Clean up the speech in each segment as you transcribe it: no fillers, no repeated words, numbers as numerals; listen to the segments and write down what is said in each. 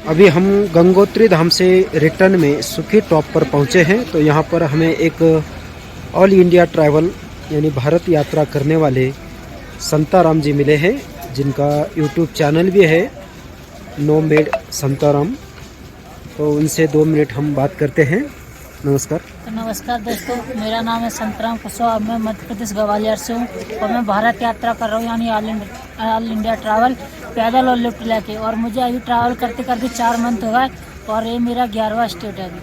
अभी हम गंगोत्री धाम से रिटर्न में सुखी टॉप पर पहुंचे हैं। तो यहाँ पर हमें एक ऑल इंडिया ट्रैवल यानी भारत यात्रा करने वाले संताराम जी मिले हैं, जिनका यूट्यूब चैनल भी है नोमेड संताराम। तो उनसे 2 मिनट हम बात करते हैं। नमस्कार। तो नमस्कार दोस्तों, मेरा नाम है संतराम कुशवाहा। मैं मध्य प्रदेश ग्वालियर से हूँ और मैं भारत यात्रा कर रहा हूँ, यानी ऑल इंडिया ट्रैवल पैदल और लिफ्ट लेके। और मुझे अभी ट्रैवल करते करते 4 मंथ हो गए और ये मेरा 11वां स्टेट है अभी।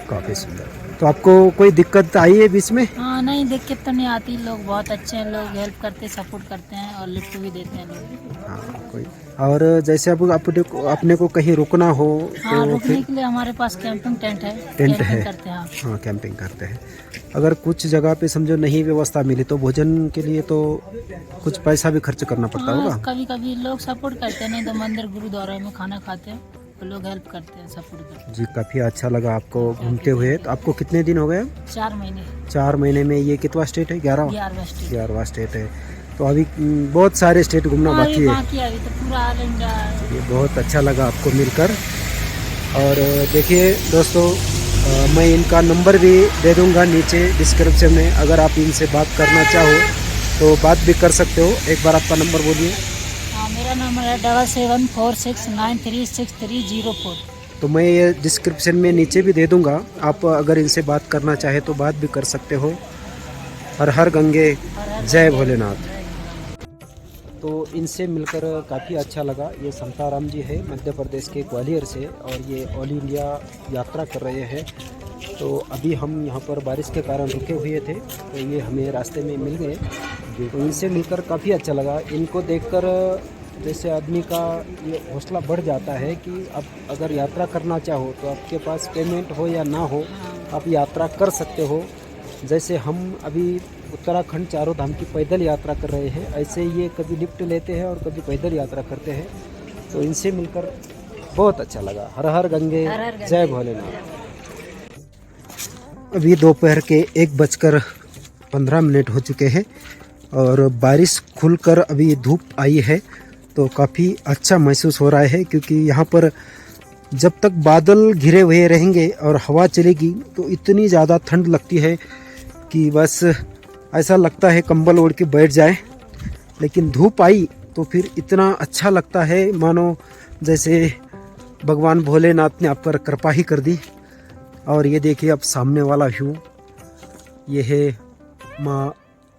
काफ़ी सुंदर। तो आपको कोई दिक्कत आई है बीच में? हाँ, नहीं दिक्कत तो नहीं आती। लोग बहुत अच्छे हैं, लोग हेल्प करते, सपोर्ट करते हैं और लिफ्ट भी देते हैं लोग। हाँ, कोई और जैसे अब अपने को कहीं रुकना हो हाँ, तो रुकने फिर के लिए हमारे पास कैंपिंग टेंट है। टेंट है। कैंपिंग करते हैं। हाँ, कैंपिंग करते हैं। अगर कुछ जगह पे समझो नहीं व्यवस्था मिली तो भोजन के लिए तो कुछ पैसा भी खर्च करना पड़ता होगा। हाँ, कभी कभी लोग सपोर्ट करते हैं, नहीं तो मंदिर गुरुद्वारा में खाना खाते हैं तो लोग हेल्प करते हैं, सपोर्ट करते हैं। जी, काफ़ी अच्छा लगा आपको घूमते हुए। तो आपको कितने दिन हो गए? 4 महीने। 4 महीने में ये कितवा स्टेट है? 11वां स्टेट। 11वां स्टेट है। तो अभी बहुत सारे स्टेट घूमना हाँ, बाकी है। बाकी है, अभी तो पूरा ऑल इंडिया। ये बहुत अच्छा लगा आपको मिलकर। और देखिए दोस्तों, मैं इनका नंबर भी दे दूंगा नीचे डिस्क्रिप्शन में। अगर आप इनसे बात करना चाहो तो बात भी कर सकते हो। एक बार आपका नंबर बोलिए। हाँ, मेरा नंबर है 7746936304। तो मैं ये डिस्क्रिप्शन में नीचे भी दे दूंगा। आप अगर इनसे बात करना चाहे तो बात भी कर सकते हो। हर हर गंगे जय भोलेनाथ। तो इनसे मिलकर काफ़ी अच्छा लगा। ये संताराम जी है, मध्य प्रदेश के ग्वालियर से, और ये ऑल इंडिया यात्रा कर रहे हैं। तो अभी हम यहाँ पर बारिश के कारण रुके हुए थे, तो ये हमें रास्ते में मिल गए। तो इनसे मिलकर काफ़ी अच्छा लगा। इनको देखकर जैसे आदमी का ये हौसला बढ़ जाता है कि अब अगर यात्रा करना चाहो तो आपके पास पेमेंट हो या ना हो, आप यात्रा कर सकते हो। जैसे हम अभी उत्तराखंड चारों धाम की पैदल यात्रा कर रहे हैं, ऐसे ये कभी लिफ्ट लेते हैं और कभी पैदल यात्रा करते हैं। तो इनसे मिलकर बहुत अच्छा लगा। हर हर गंगे जय भोलेनाथ। अभी दोपहर के 1:15 हो चुके हैं और बारिश खुलकर अभी धूप आई है। तो काफ़ी अच्छा महसूस हो रहा है, क्योंकि यहाँ पर जब तक बादल घिरे हुए रहेंगे और हवा चलेगी तो इतनी ज़्यादा ठंड लगती है कि बस ऐसा लगता है कंबल ओढ़ के बैठ जाए। लेकिन धूप आई तो फिर इतना अच्छा लगता है मानो जैसे भगवान भोलेनाथ ने आप पर कृपा ही कर दी। और ये देखिए अब सामने वाला व्यू, ये है माँ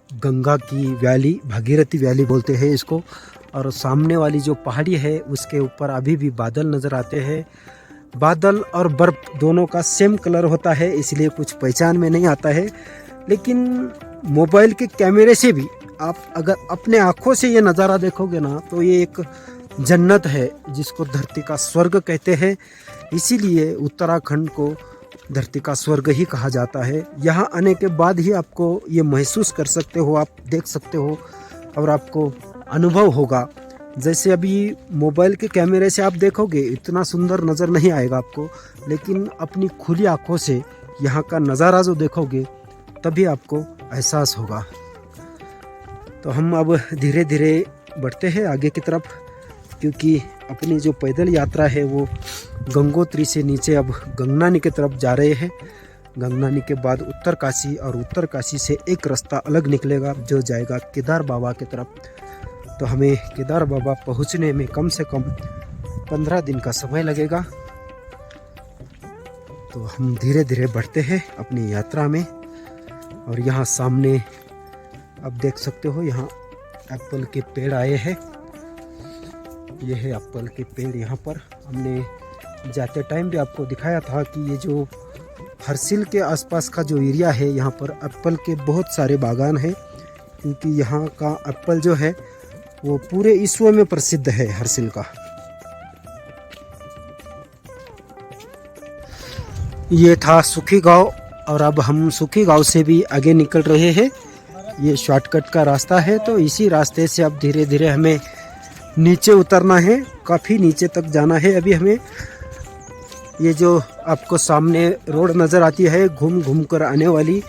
गंगा की वैली, भागीरथी वैली बोलते हैं इसको। और सामने वाली जो पहाड़ी है उसके ऊपर अभी भी बादल नज़र आते हैं। बादल और बर्फ़ दोनों का सेम कलर होता है, इसलिए कुछ पहचान में नहीं आता है। लेकिन मोबाइल के कैमरे से भी आप अगर अपने आँखों से ये नज़ारा देखोगे ना, तो ये एक जन्नत है जिसको धरती का स्वर्ग कहते हैं। इसीलिए उत्तराखंड को धरती का स्वर्ग ही कहा जाता है। यहाँ आने के बाद ही आपको ये महसूस कर सकते हो, आप देख सकते हो और आपको अनुभव होगा। जैसे अभी मोबाइल के कैमरे से आप देखोगे इतना सुंदर नज़र नहीं आएगा आपको, लेकिन अपनी खुली आँखों से यहाँ का नज़ारा जो देखोगे तभी आपको एहसास होगा। तो हम अब धीरे धीरे बढ़ते हैं आगे की तरफ, क्योंकि अपनी जो पैदल यात्रा है वो गंगोत्री से नीचे अब गंगनानी की तरफ जा रहे हैं। गंगनानी के बाद उत्तरकाशी, और उत्तरकाशी से एक रास्ता अलग निकलेगा जो जाएगा केदार बाबा की तरफ। तो हमें केदार बाबा पहुंचने में कम से कम 15 दिन का समय लगेगा। तो हम धीरे धीरे बढ़ते हैं अपनी यात्रा में। और यहाँ सामने आप देख सकते हो, यहाँ एप्पल के पेड़ आए हैं। ये है एप्पल के पेड़। यहाँ पर हमने जाते टाइम भी आपको दिखाया था कि ये जो हरसिल के आसपास का जो एरिया है, यहाँ पर एप्पल के बहुत सारे बागान हैं, क्योंकि यहाँ का एप्पल जो है वो पूरे विश्व में प्रसिद्ध है, हरसिल का। ये था सुखी गांव, और अब हम सुखी गांव से भी आगे निकल रहे हैं। ये शॉर्टकट का रास्ता है, तो इसी रास्ते से अब धीरे धीरे हमें नीचे उतरना है, काफ़ी नीचे तक जाना है अभी हमें। ये जो आपको सामने रोड नज़र आती है घूम घूम कर आने वाली,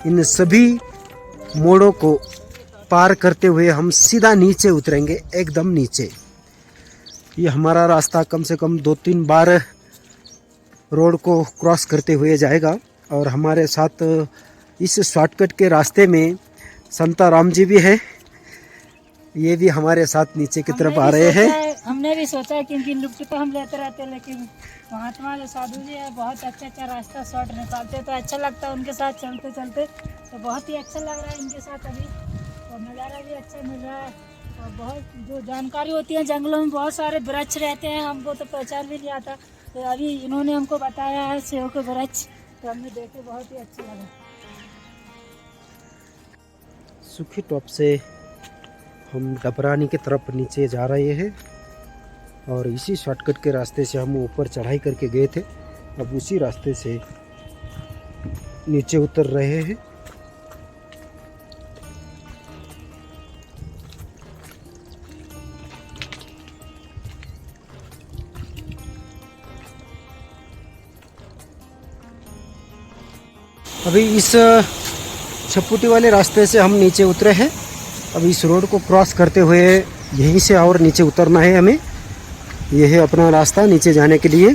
इन सभी मोड़ों को पार करते हुए हम सीधा नीचे उतरेंगे, एकदम नीचे। ये हमारा रास्ता कम से कम 2-3 बार रोड को क्रॉस करते हुए जाएगा। और हमारे साथ इस शॉर्टकट के रास्ते में संता राम जी भी है, ये भी हमारे साथ नीचे की तरफ आ रहे हैं। हमने भी सोचा है क्योंकि लुप्त तो हम लेते रहते हैं, लेकिन महात्मा जो साधु जी है बहुत अच्छा रास्ता शॉर्ट निकालते हैं, तो अच्छा लगता है उनके साथ चलते चलते। तो बहुत ही अच्छा लग रहा है इनके साथ अभी, और नज़ारा भी अच्छा मिल रहा है। और बहुत जो जानकारी होती है, जंगलों में बहुत सारे वृक्ष रहते हैं, हमको तो पहचान भी नहीं आता, तो अभी इन्होंने हमको बताया है सेव के वृक्ष, तो हमने देखे बहुत ही अच्छा लगा। सुखी टॉप से हम डबरानी की तरफ नीचे जा रहे हैं, और इसी शॉर्टकट के रास्ते से हम ऊपर चढ़ाई करके गए थे, अब उसी रास्ते से नीचे उतर रहे हैं। अभी इस छपुटी वाले रास्ते से हम नीचे उतरे हैं। अब इस रोड को क्रॉस करते हुए यहीं से और नीचे उतरना है हमें। यह है अपना रास्ता नीचे जाने के लिए।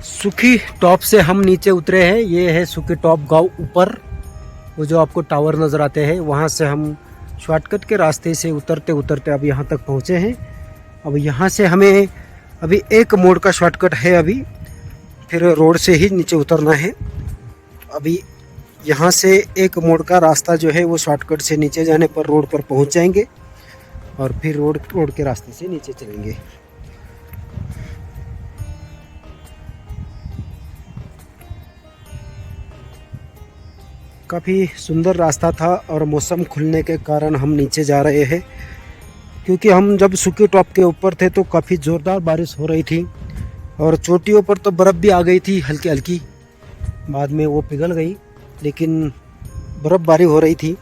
सुखी टॉप से हम नीचे उतरे हैं। ये है सुखी टॉप गांव ऊपर, वो जो आपको टावर नज़र आते हैं, वहाँ से हम शॉर्टकट के रास्ते से उतरते उतरते अब यहाँ तक पहुँचे हैं। अब यहाँ से हमें अभी एक मोड़ का शॉर्टकट है, अभी फिर रोड से ही नीचे उतरना है। अभी यहाँ से एक मोड़ का रास्ता जो है वो शॉर्टकट से नीचे जाने पर रोड पर पहुँच जाएंगे, और फिर रोड के रास्ते से नीचे चलेंगे। काफ़ी सुंदर रास्ता था, और मौसम खुलने के कारण हम नीचे जा रहे हैं, क्योंकि हम जब सुखी टॉप के ऊपर थे तो काफ़ी ज़ोरदार बारिश हो रही थी, और चोटियों पर तो बर्फ़ भी आ गई थी हल्की हल्की, बाद में वो पिघल गई, लेकिन बर्फ़बारी हो रही थी।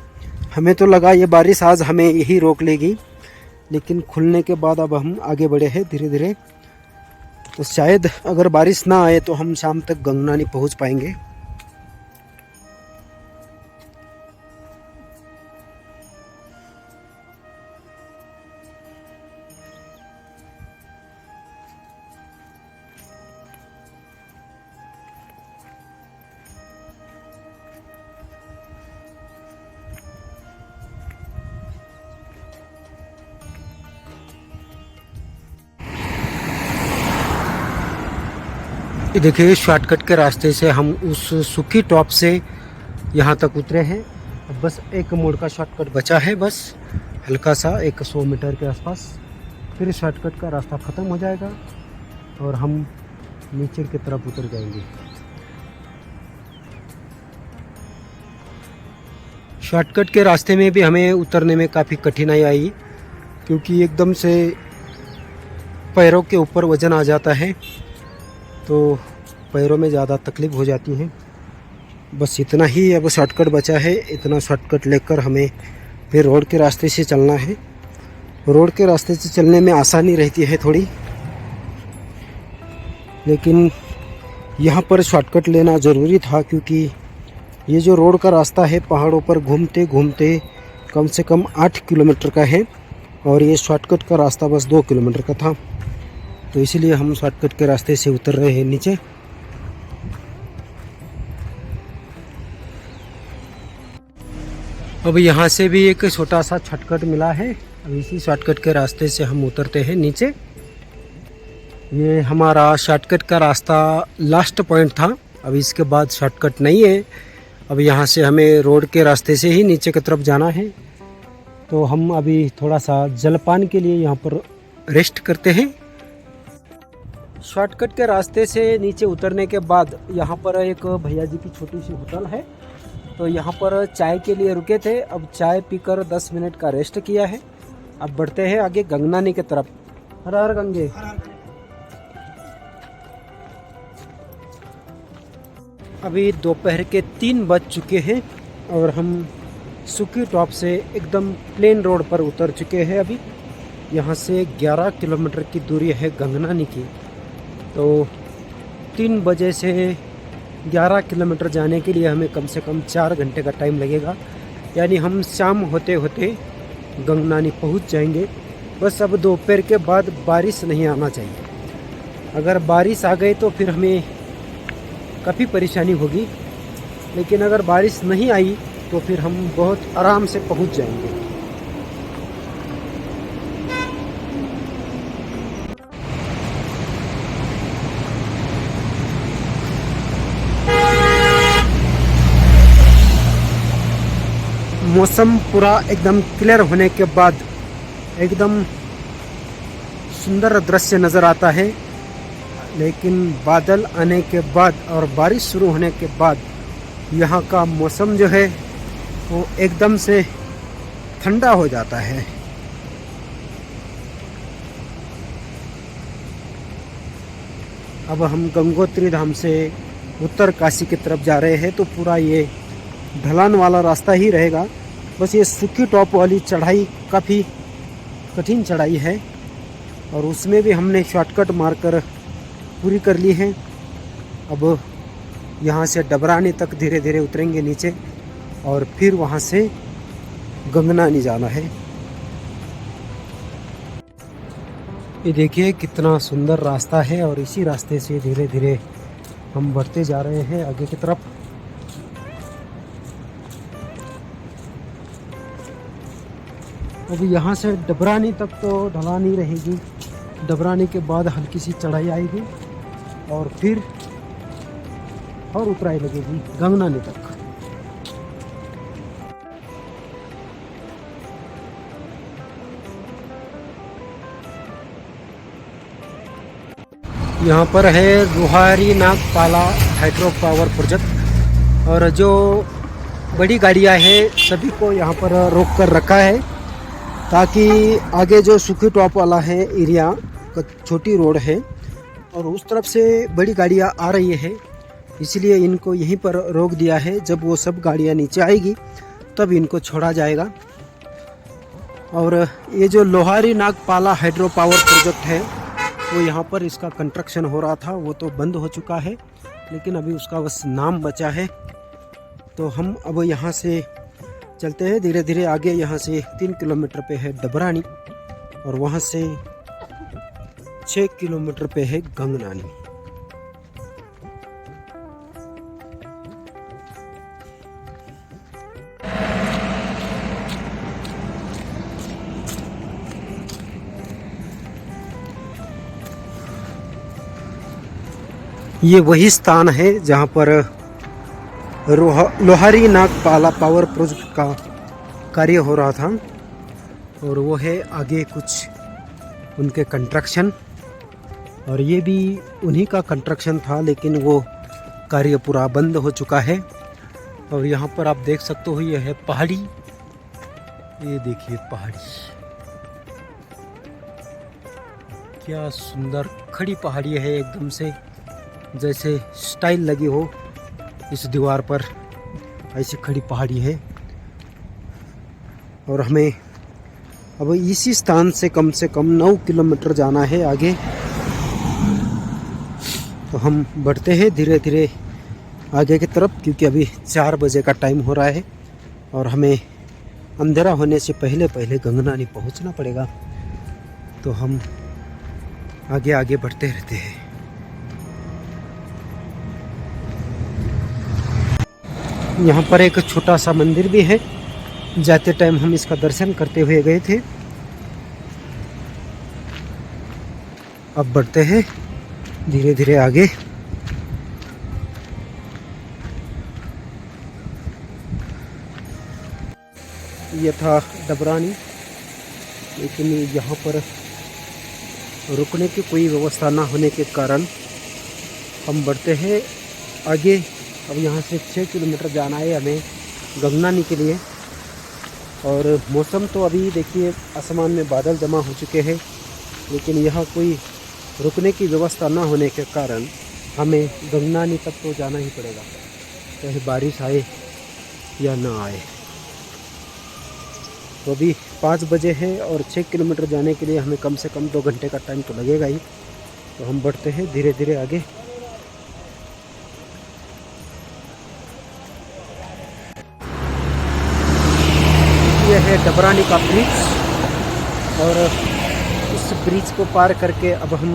हमें तो लगा ये बारिश आज हमें यही रोक लेगी, लेकिन खुलने के बाद अब हम आगे बढ़े हैं धीरे धीरे। तो शायद अगर बारिश ना आए तो हम शाम तक गंगनानी पहुंच पाएंगे। ये देखिए, शॉर्टकट के रास्ते से हम उस सुखी टॉप से यहाँ तक उतरे हैं। अब बस एक मोड़ का शॉर्टकट बचा है, बस हल्का सा 100 मीटर के आसपास, फिर शॉर्टकट का रास्ता ख़त्म हो जाएगा और हम नीचे की तरफ उतर जाएंगे। शॉर्टकट के रास्ते में भी हमें उतरने में काफ़ी कठिनाई आई, क्योंकि एकदम से पैरों के ऊपर वज़न आ जाता है, तो पैरों में ज़्यादा तकलीफ़ हो जाती है। बस इतना ही अब शॉर्टकट बचा है, इतना शॉर्टकट लेकर हमें फिर रोड के रास्ते से चलना है। रोड के रास्ते से चलने में आसानी रहती है थोड़ी, लेकिन यहाँ पर शॉर्टकट लेना ज़रूरी था, क्योंकि ये जो रोड का रास्ता है पहाड़ों पर घूमते घूमते कम से कम 8 किलोमीटर का है, और ये शॉर्टकट का रास्ता बस 2 किलोमीटर का था। तो इसीलिए हम शॉर्टकट के रास्ते से उतर रहे हैं नीचे। अब यहाँ से भी एक छोटा सा शॉर्टकट मिला है, अब इसी शॉर्टकट के रास्ते से हम उतरते हैं नीचे। ये हमारा शॉर्टकट का रास्ता लास्ट पॉइंट था, अब इसके बाद शॉर्टकट नहीं है। अब यहाँ से हमें रोड के रास्ते से ही नीचे की तरफ जाना है। तो हम अभी थोड़ा सा जलपान के लिए यहाँ पर रेस्ट करते हैं। शॉर्टकट के रास्ते से नीचे उतरने के बाद यहाँ पर एक भैया जी की छोटी सी होटल है, तो यहाँ पर चाय के लिए रुके थे। अब चाय पीकर 10 मिनट का रेस्ट किया है। अब बढ़ते हैं आगे गंगनानी की तरफ। हर हर गंगे। अभी दोपहर के 3 बज चुके हैं और हम सुखी टॉप से एकदम प्लेन रोड पर उतर चुके हैं। अभी यहाँ से 11 किलोमीटर की दूरी है गंगनानी की। तो 3 बजे से 11 किलोमीटर जाने के लिए हमें कम से कम 4 घंटे का टाइम लगेगा, यानी हम शाम होते होते गंगनानी पहुंच जाएंगे। बस अब दोपहर के बाद बारिश नहीं आना चाहिए। अगर बारिश आ गई तो फिर हमें काफ़ी परेशानी होगी, लेकिन अगर बारिश नहीं आई तो फिर हम बहुत आराम से पहुंच जाएंगे। मौसम पूरा एकदम क्लियर होने के बाद एकदम सुंदर दृश्य नज़र आता है, लेकिन बादल आने के बाद और बारिश शुरू होने के बाद यहाँ का मौसम जो है वो एकदम से ठंडा हो जाता है। अब हम गंगोत्री धाम से उत्तर काशी की तरफ जा रहे हैं, तो पूरा ये ढलान वाला रास्ता ही रहेगा। बस ये सूखी टॉप वाली चढ़ाई काफ़ी कठिन चढ़ाई है, और उसमें भी हमने शॉर्टकट मारकर पूरी कर ली है। अब यहाँ से डबरानी तक धीरे धीरे उतरेंगे नीचे, और फिर वहाँ से गंगनानी जाना है। ये देखिए कितना सुंदर रास्ता है, और इसी रास्ते से धीरे धीरे हम बढ़ते जा रहे हैं आगे की तरफ। अब यहाँ से डबरानी तक तो ढलान ही रहेगी। डबरानी के बाद हल्की सी चढ़ाई आएगी, और फिर और उतराई लगेगी गंगनानी तक। यहाँ पर है रुहारी नागपाला हाइड्रो पावर प्रोजेक्ट, और जो बड़ी गाड़ियाँ हैं सभी को यहाँ पर रोक कर रखा है, ताकि आगे जो सूखी टॉप वाला है एरिया, छोटी रोड है और उस तरफ से बड़ी गाड़ियाँ आ रही है, इसलिए इनको यहीं पर रोक दिया है। जब वो सब गाड़ियाँ नीचे आएगी तब इनको छोड़ा जाएगा। और ये जो Lohari Nagpala hydro power project है, वो यहाँ पर इसका कंस्ट्रक्शन हो रहा था, वो तो बंद हो चुका है, लेकिन अभी उसका बस नाम बचा है। तो हम अब यहाँ से चलते हैं धीरे धीरे आगे। यहाँ से 3 किलोमीटर पे है डबरानी, और वहाँ से 6 किलोमीटर पे है गंगनानी। ये वही स्थान है जहाँ पर लोहारी नागपाला पावर प्रोजेक्ट का कार्य हो रहा था, और वो है आगे कुछ उनके कंस्ट्रक्शन, और ये भी उन्हीं का कंस्ट्रक्शन था, लेकिन वो कार्य पूरा बंद हो चुका है। और यहाँ पर आप देख सकते हो ये है पहाड़ी, ये देखिए पहाड़ी, क्या सुंदर खड़ी पहाड़ी है, एकदम से जैसे स्टाइल लगी हो इस दीवार पर, ऐसी खड़ी पहाड़ी है। और हमें अब इसी स्थान से कम 9 किलोमीटर जाना है आगे। तो हम बढ़ते हैं धीरे धीरे आगे की तरफ, क्योंकि अभी 4 बजे का टाइम हो रहा है, और हमें अंधेरा होने से पहले पहले गंगनानी पहुंचना पड़ेगा। तो हम आगे आगे बढ़ते रहते हैं। यहाँ पर एक छोटा सा मंदिर भी है, जाते टाइम हम इसका दर्शन करते हुए गए थे। अब बढ़ते हैं धीरे धीरे आगे। यह था डबरानी, लेकिन यहाँ पर रुकने की कोई व्यवस्था ना होने के कारण हम बढ़ते हैं आगे। अब यहाँ से 6 किलोमीटर जाना है हमें गंगनानी के लिए। और मौसम तो अभी देखिए आसमान में बादल जमा हो चुके हैं, लेकिन यहाँ कोई रुकने की व्यवस्था ना होने के कारण हमें गंगनानी तक तो जाना ही पड़ेगा, चाहे बारिश आए या ना आए। तो अभी 5 बजे है, और 6 किलोमीटर जाने के लिए हमें कम से कम 2 घंटे का टाइम तो लगेगा ही। तो हम बढ़ते हैं धीरे धीरे आगे। ये है डबरानी का ब्रिज, और इस ब्रिज को पार करके अब हम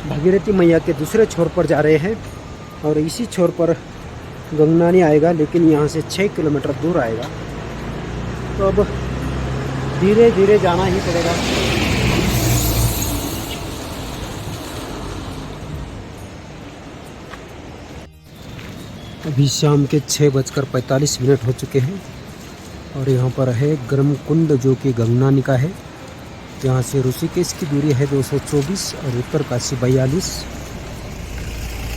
भागीरथी मैया के दूसरे छोर पर जा रहे हैं। और इसी छोर पर गंगनानी आएगा, लेकिन यहाँ से 6 किलोमीटर दूर आएगा, तो अब धीरे धीरे जाना ही पड़ेगा। अभी शाम के 6:45 हो चुके हैं और यहाँ पर है गर्म कुंड, जो कि गंगनानी का है। यहाँ से ऋषिकेश की दूरी है 224 और उत्तरकाशी 42।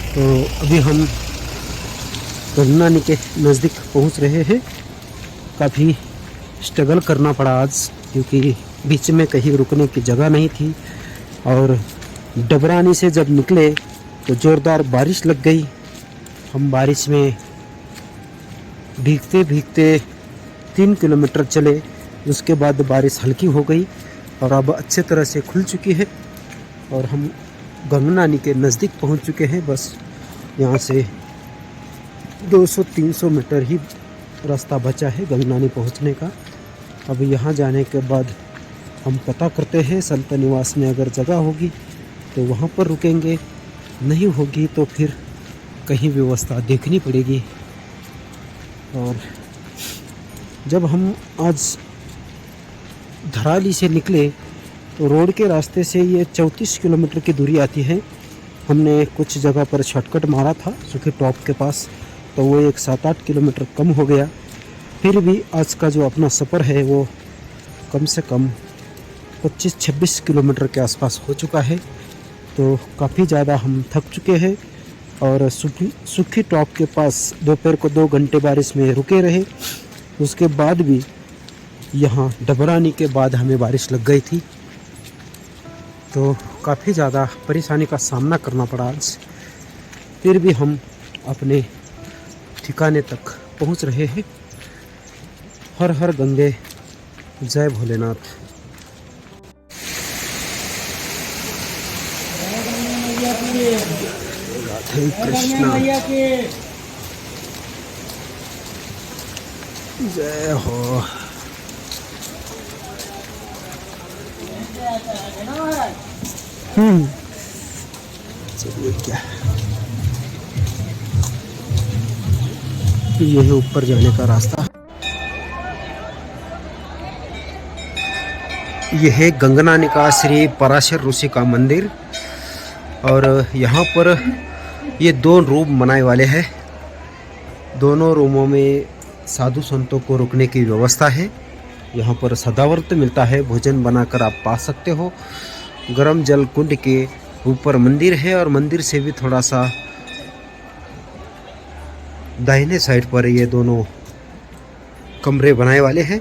तो अभी हम गंगनानी के नज़दीक पहुँच रहे हैं। काफ़ी स्ट्रगल करना पड़ा आज, क्योंकि बीच में कहीं रुकने की जगह नहीं थी। और डबरानी से जब निकले तो ज़ोरदार बारिश लग गई। हम बारिश में भीगते भीगते 3 किलोमीटर चले, उसके बाद बारिश हल्की हो गई और अब अच्छे तरह से खुल चुकी है और हम गंगनानी के नज़दीक पहुंच चुके हैं। बस यहाँ से 200-300 मीटर ही रास्ता बचा है गंगनानी पहुंचने का। अब यहाँ जाने के बाद हम पता करते हैं संत निवास में अगर जगह होगी तो वहाँ पर रुकेंगे, नहीं होगी तो फिर कहीं व्यवस्था देखनी पड़ेगी। और जब हम आज धराली से निकले तो रोड के रास्ते से ये 34 किलोमीटर की दूरी आती है। हमने कुछ जगह पर शॉर्टकट मारा था सुखी टॉप के पास, तो वो एक 7-8 किलोमीटर कम हो गया। फिर भी आज का जो अपना सफ़र है वो कम से कम 25-26 किलोमीटर के आसपास हो चुका है। तो काफ़ी ज़्यादा हम थक चुके हैं और सुखी टॉप के पास दोपहर को 2 घंटे बारिश में रुके रहे। उसके बाद भी यहाँ डबरानी के बाद हमें बारिश लग गई थी, तो काफ़ी ज़्यादा परेशानी का सामना करना पड़ा आज। फिर भी हम अपने ठिकाने तक पहुँच रहे हैं। हर हर गंगे, जय भोलेनाथ। राधे कृष्णा, जय हो। चलिए, क्या ये है ऊपर जाने का रास्ता। यह है गंगनानी का श्री पराशर ऋषि का मंदिर, और यहाँ पर ये 2 रूम बनाए वाले हैं। दोनों रूमों में साधु संतों को रुकने की व्यवस्था है। यहाँ पर सदाव्रत मिलता है, भोजन बनाकर आप पा सकते हो। गर्म जल कुंड के ऊपर मंदिर है और मंदिर से भी थोड़ा सा दाहिने साइड पर ये दोनों कमरे बनाए वाले हैं।